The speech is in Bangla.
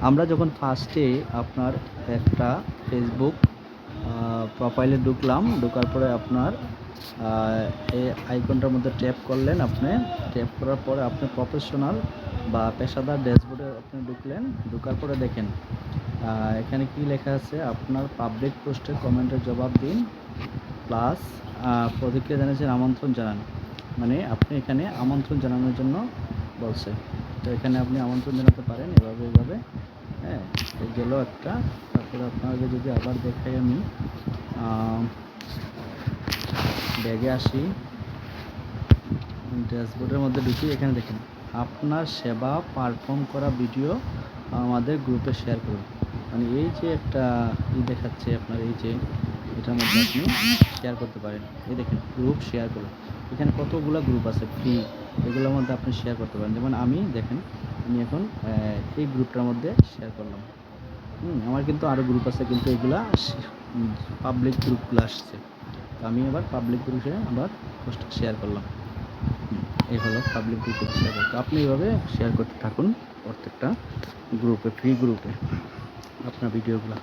আমরা যখন ফার্স্টে আপনার একটা ফেসবুক প্রোফাইলে ঢুকলাম, ঢোকার পরে আপনার এই আইকনটার মধ্যে ট্যাপ করলেন। আপনি ট্যাপ করার পরে আপনি প্রফেশনাল বা পেশাদার ড্যাশবোর্ডে আপনি ঢুকলেন। ঢোকার পরে দেখেন এখানে কি লেখা আছে, আপনার পাবলিক পোস্টের কমেন্টের জবাব দিন প্লাস প্রতিক্রিয়া জানিয়েছেন, আমন্ত্রণ জানান। মানে আপনি এখানে আমন্ত্রণ জানানোর জন্য বলছে, তো এখানে আপনি আমন্ত্রণ জানাতে পারেন এভাবে। হ্যাঁ, গেল একটা। তারপরে আপনাকে যদি আবার দেখাই, আমি ব্যাগে আসি, ড্যাশবোর্ডের মধ্যে ঢুকি। এখানে দেখেন আপনার সেবা পারফর্ম করা ভিডিও আমাদের গ্রুপে শেয়ার করুন। মানে এই যে একটা দেখাচ্ছে আপনার, এই যে এটার মধ্যে আপনি শেয়ার করতে পারেন। এই দেখেন গ্রুপ শেয়ার করুন, এখানে কতগুলো গ্রুপ আছে ফ্রি, এগুলোর মধ্যে আপনি শেয়ার করতে পারেন। যেমন আমি দেখেন, আমি এখন এই গ্রুপটার মধ্যে শেয়ার করলাম। আমার কিন্তু আরও গ্রুপ আছে, কিন্তু এগুলা পাবলিক গ্রুপগুলো আসছে। তো আমি আবার পাবলিক গ্রুপে আবার পোস্ট শেয়ার করলাম। এই হলো পাবলিক গ্রুপে শেয়ার করতে। আপনি এইভাবে শেয়ার করতে থাকুন প্রত্যেকটা গ্রুপে, ফ্রি গ্রুপে আপনার ভিডিওগুলো।